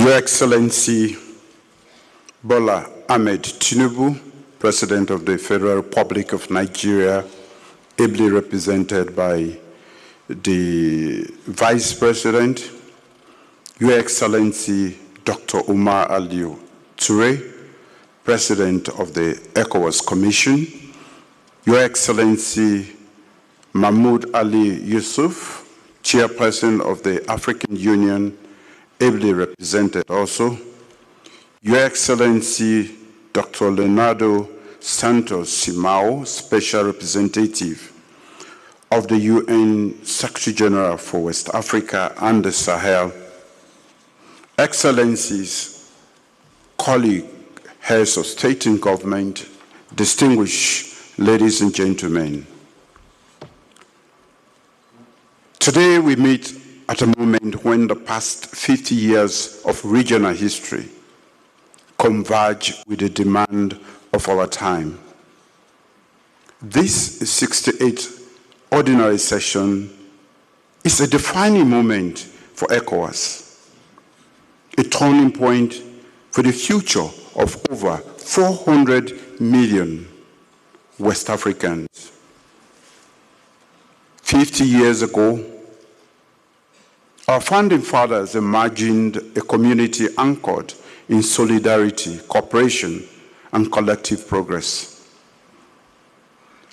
Your Excellency Bola Ahmed Tinubu, President of the Federal Republic of Nigeria, ably represented by the Vice President, Your Excellency Dr. Umar Aliyu Toure, President of the ECOWAS Commission, Your Excellency Mahmoud Ali Yusuf, Chairperson of the African Union, ably represented also, Your Excellency Dr. Leonardo Santos Simao, Special Representative of the UN Secretary General for West Africa and the Sahel, Excellencies, colleagues, heads of state and government, distinguished ladies and gentlemen. Today we meet at a moment when the past 50 years of regional history converge with the demand of our time. This 68th ordinary session is a defining moment for ECOWAS, a turning point for the future of over 400 million West Africans. 50 years ago, our founding fathers imagined a community anchored in solidarity, cooperation, and collective progress.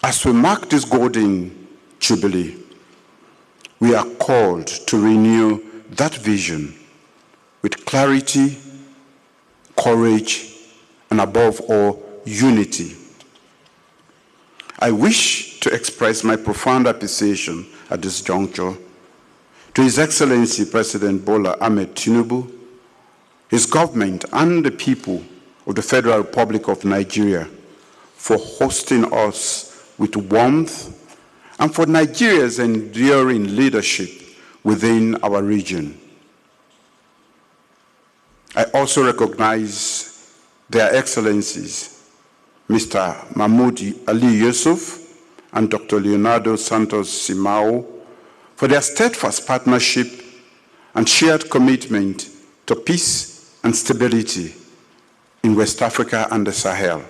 As we mark this golden jubilee, we are called to renew that vision with clarity, courage, and above all, unity. I wish to express my profound appreciation at this juncture to His Excellency President Bola Ahmed Tinubu, his government, and the people of the Federal Republic of Nigeria for hosting us with warmth and for Nigeria's enduring leadership within our region. I also recognize their Excellencies, Mr. Mahmoud Ali Yusuf and Dr. Leonardo Santos Simao, for their steadfast partnership and shared commitment to peace and stability in West Africa and the Sahel.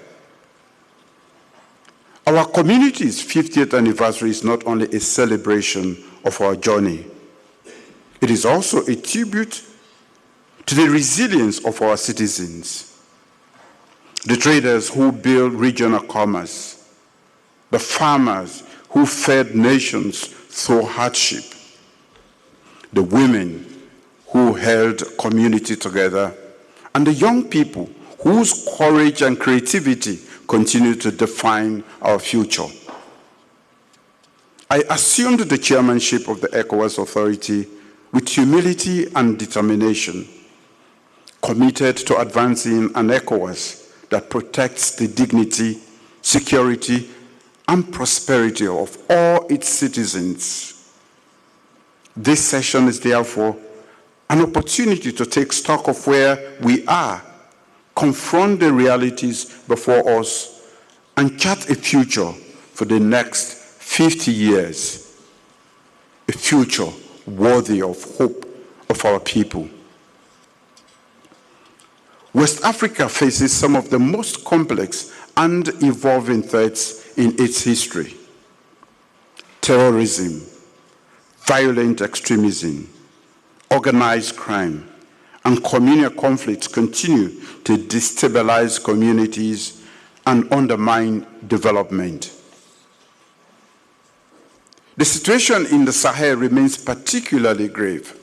Our community's 50th anniversary is not only a celebration of our journey, it is also a tribute to the resilience of our citizens, the traders who build regional commerce, the farmers who fed nations through hardship, the women who held community together, and the young people whose courage and creativity continue to define our future. I assumed the chairmanship of the ECOWAS Authority with humility and determination, committed to advancing an ECOWAS that protects the dignity, security, and prosperity of all its citizens. This session is therefore an opportunity to take stock of where we are, confront the realities before us, and chart a future for the next 50 years, a future worthy of hope of our people. West Africa faces some of the most complex and evolving threats in its history. Terrorism, violent extremism, organized crime, and communal conflicts continue to destabilize communities and undermine development. The situation in the Sahel remains particularly grave.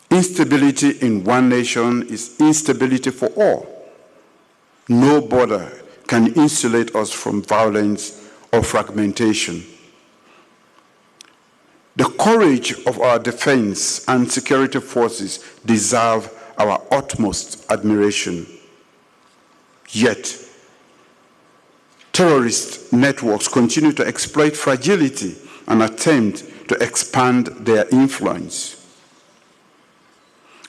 Instability in one nation is instability for all. No border can insulate us from violence or fragmentation. The courage of our defense and security forces deserve our utmost admiration. Yet, terrorist networks continue to exploit fragility and attempt to expand their influence.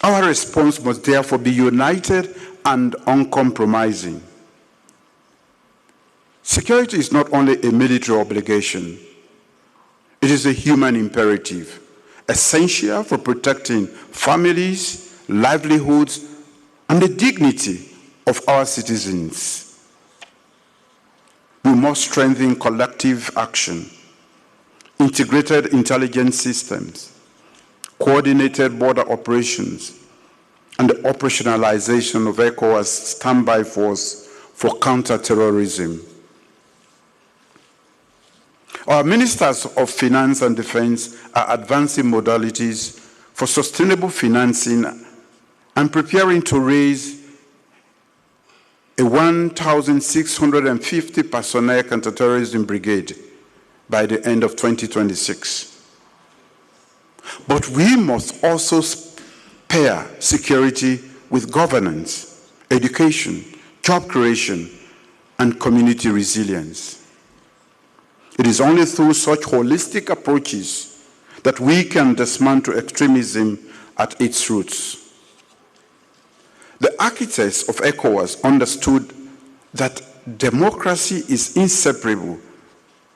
Our response must therefore be united and uncompromising. Security is not only a military obligation, it is a human imperative, essential for protecting families livelihoods, and the dignity of our citizens. We must strengthen collective action, integrated intelligence systems, coordinated border operations, and the operationalization of ECOWAS standby force for counter-terrorism. Our ministers of finance and defense are advancing modalities for sustainable financing and preparing to raise a 1,650 personnel counterterrorism brigade by the end of 2026. But we must also pair security with governance, education, job creation, and community resilience. It is only through such holistic approaches that we can dismantle extremism at its roots. The architects of ECOWAS understood that democracy is inseparable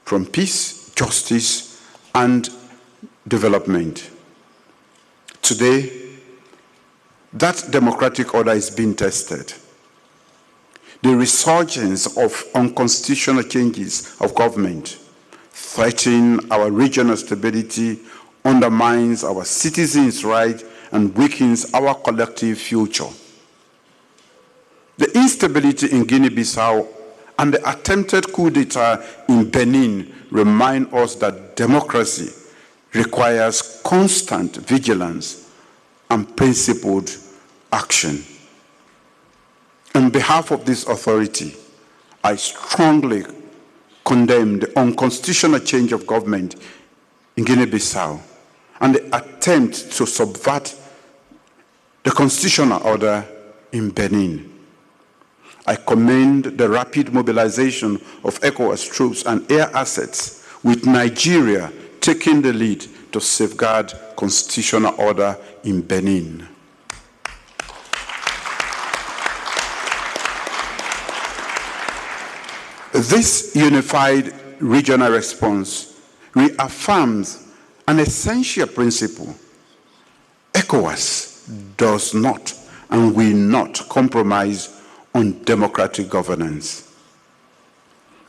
from peace, justice, and development. Today, that democratic order is being tested. The resurgence of unconstitutional changes of government threaten our regional stability, undermines our citizens' rights, and weakens our collective future. The instability in Guinea-Bissau and the attempted coup d'etat in Benin remind us that democracy requires constant vigilance and principled action. On behalf of this authority, I strongly condemn the unconstitutional change of government in Guinea-Bissau and the attempt to subvert the constitutional order in Benin. I commend the rapid mobilization of ECOWAS troops and air assets, with Nigeria taking the lead to safeguard constitutional order in Benin. This unified regional response reaffirms an essential principle. ECOWAS does not and will not compromise on democratic governance.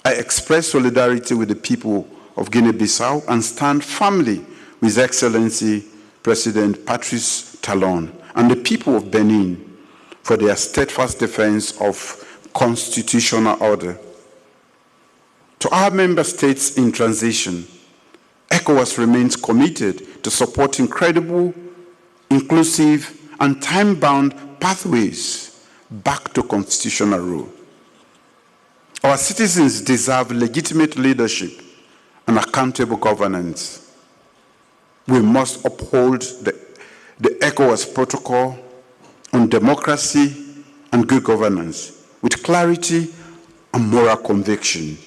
I express solidarity with the people of Guinea-Bissau and stand firmly with His Excellency President Patrice Talon and the people of Benin for their steadfast defense of constitutional order. To our member states in transition, ECOWAS remains committed to supporting credible, inclusive, and time-bound pathways back to constitutional rule. Our citizens deserve legitimate leadership and accountable governance. We must uphold the ECOWAS protocol on democracy and good governance with clarity and moral conviction.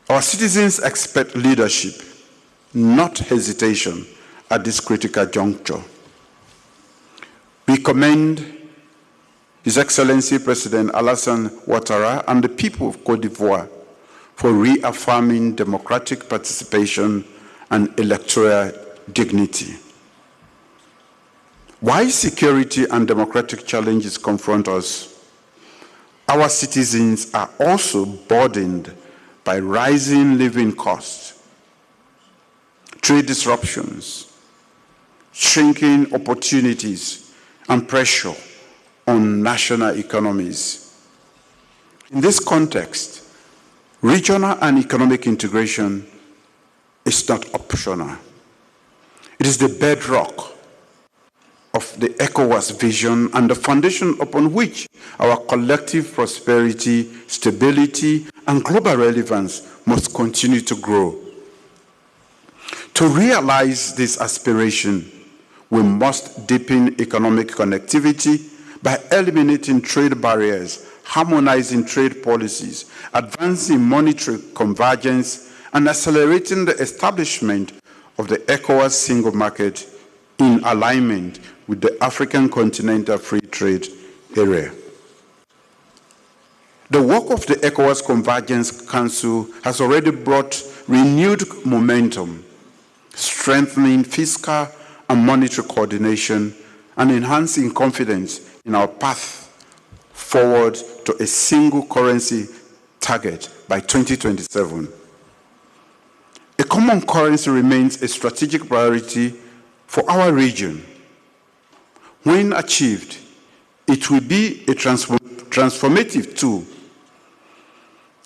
Our citizens expect leadership, not hesitation, at this critical juncture. We commend His Excellency President Alassane Ouattara and the people of Côte d'Ivoire for reaffirming democratic participation and electoral dignity. While security and democratic challenges confront us, our citizens are also burdened by rising living costs, trade disruptions, shrinking opportunities, and pressure on national economies. In this context, regional and economic integration is not optional. It is the bedrock of the ECOWAS vision and the foundation upon which our collective prosperity, stability, and global relevance must continue to grow. To realize this aspiration, we must deepen economic connectivity by eliminating trade barriers, harmonizing trade policies, advancing monetary convergence, and accelerating the establishment of the ECOWAS single market in alignment with the African Continental Free Trade Area. The work of the ECOWAS Convergence Council has already brought renewed momentum, strengthening fiscal and monetary coordination and enhancing confidence in our path forward to a single currency target by 2027. A common currency remains a strategic priority for our region. When achieved, it will be a transformative tool,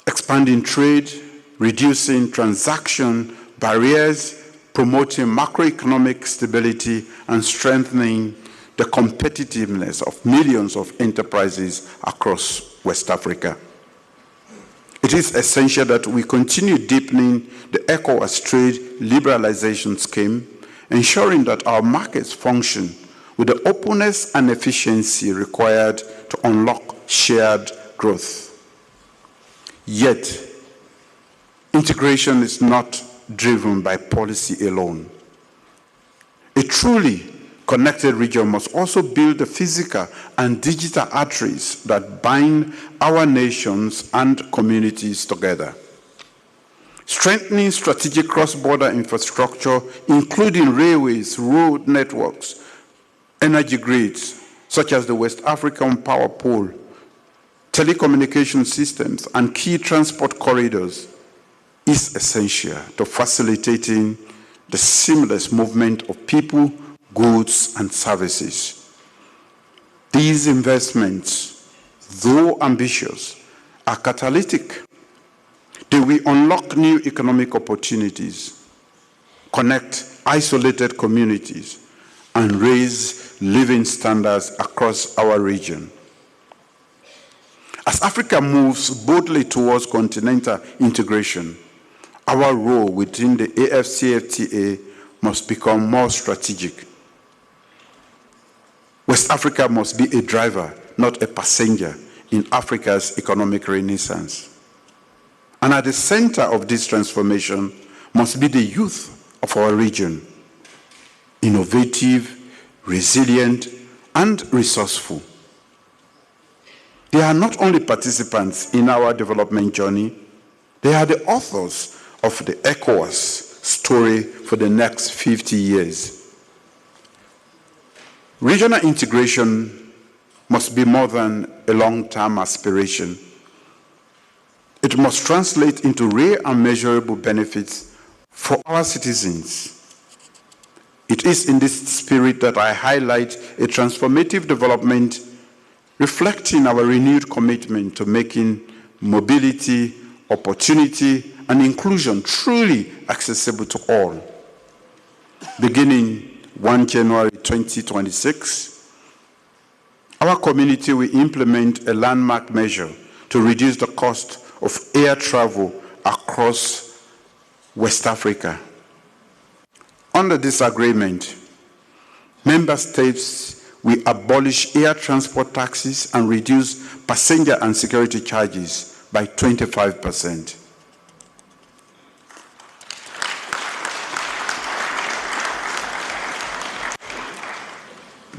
expanding trade, reducing transaction barriers, promoting macroeconomic stability, and strengthening the competitiveness of millions of enterprises across West Africa. It is essential that we continue deepening the ECOWAS trade liberalization scheme, ensuring that our markets function with the openness and efficiency required to unlock shared growth. Yet, integration is not driven by policy alone. A truly connected region must also build the physical and digital arteries that bind our nations and communities together. Strengthening strategic cross-border infrastructure, including railways, road networks, energy grids, such as the West African Power Pool, telecommunication systems, and key transport corridors, is essential to facilitating the seamless movement of people, goods, and services. These investments, though ambitious, are catalytic. They will unlock new economic opportunities, connect isolated communities, and raise living standards across our region. As Africa moves boldly towards continental integration, our role within the AFCFTA must become more strategic. West Africa must be a driver, not a passenger, in Africa's economic renaissance. And at the center of this transformation must be the youth of our region, innovative, resilient, and resourceful. They are not only participants in our development journey, they are the authors of the ECOWAS story for the next 50 years. Regional integration must be more than a long-term aspiration. It must translate into real and measurable benefits for our citizens. It is in this spirit that I highlight a transformative development reflecting our renewed commitment to making mobility, opportunity, and inclusion truly accessible to all. Beginning 1 January 2026, our community will implement a landmark measure to reduce the cost of air travel across West Africa. Under this agreement, member states will abolish air transport taxes and reduce passenger and security charges by 25%.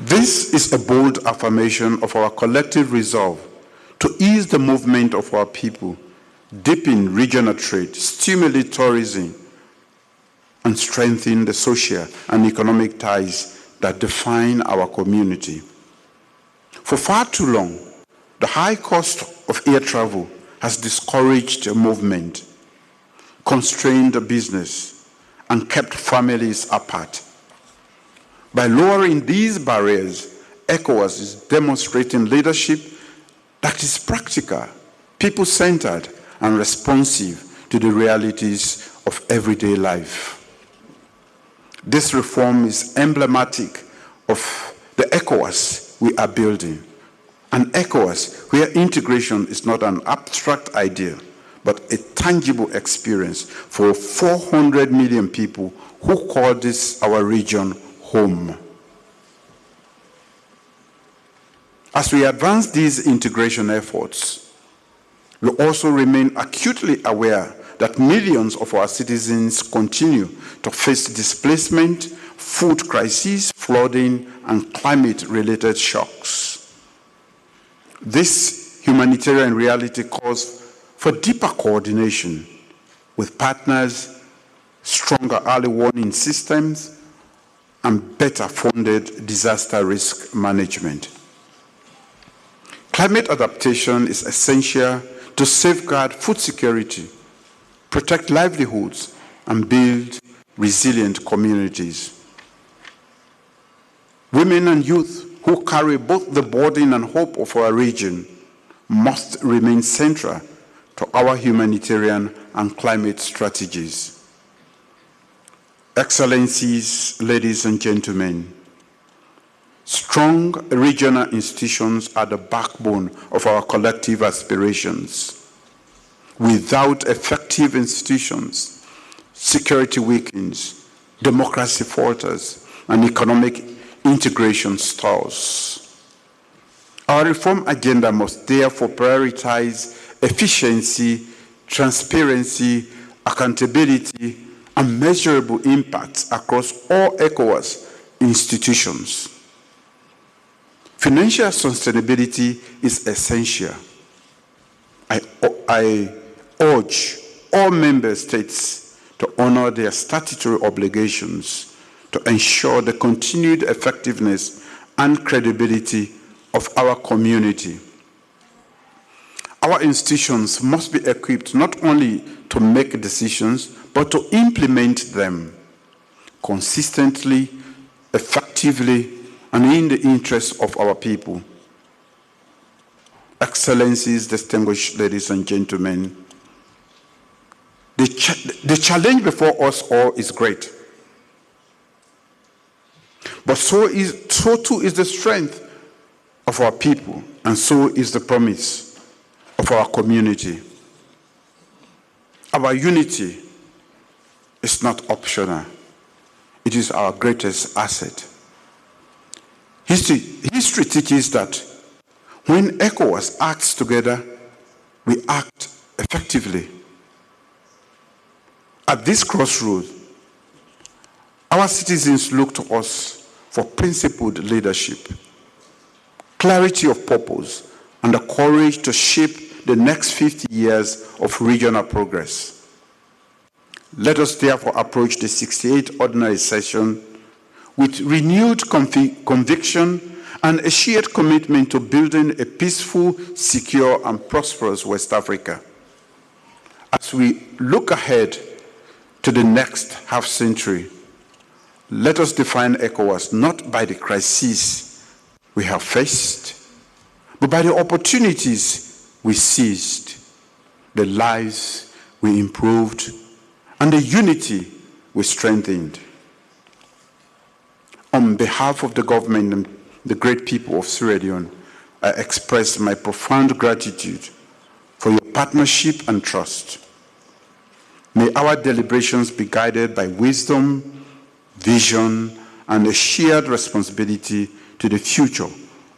This is a bold affirmation of our collective resolve to ease the movement of our people, deepen regional trade, stimulate tourism, and strengthen the social and economic ties that define our community. For far too long, the high cost of air travel has discouraged movement, constrained business, and kept families apart. By lowering these barriers, ECOWAS is demonstrating leadership that is practical, people-centered, and responsive to the realities of everyday life. This reform is emblematic of the ECOWAS we are building, an ECOWAS where integration is not an abstract idea, but a tangible experience for 400 million people who call this our region home. As we advance these integration efforts, we also remain acutely aware that millions of our citizens continue to face displacement, food crises, flooding, and climate-related shocks. This humanitarian reality calls for deeper coordination with partners, stronger early warning systems, and better funded disaster risk management. Climate adaptation is essential to safeguard food security, protect livelihoods, and build resilient communities. Women and youth who carry both the burden and hope of our region must remain central to our humanitarian and climate strategies. Excellencies, ladies and gentlemen, strong regional institutions are the backbone of our collective aspirations. Without effective institutions, security weakens, democracy falters, and economic integration stalls. Our reform agenda must therefore prioritize efficiency, transparency, accountability, and measurable impacts across all ECOWAS institutions. Financial sustainability is essential. I urge all member states to honor their statutory obligations to ensure the continued effectiveness and credibility of our community. Our institutions must be equipped not only to make decisions, but to implement them consistently, effectively, and in the interest of our people. Excellencies, distinguished ladies and gentlemen, the challenge before us all is great. But so too is the strength of our people, and so is the promise of our community. Our unity is not optional. It is our greatest asset. History teaches that when ECOWAS acts together, we act effectively. At this crossroad, our citizens look to us for principled leadership, clarity of purpose, and the courage to shape the next 50 years of regional progress. Let us therefore approach the 68th ordinary session with renewed conviction and a shared commitment to building a peaceful, secure, and prosperous West Africa. As we look ahead to the next half-century, let us define ECOWAS not by the crises we have faced, but by the opportunities we seized, the lives we improved, and the unity we strengthened. On behalf of the government and the great people of Sierra Leone, I express my profound gratitude for your partnership and trust. May our deliberations be guided by wisdom, vision, and a shared responsibility to the future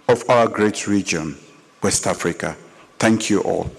of our great region, West Africa. Thank you all.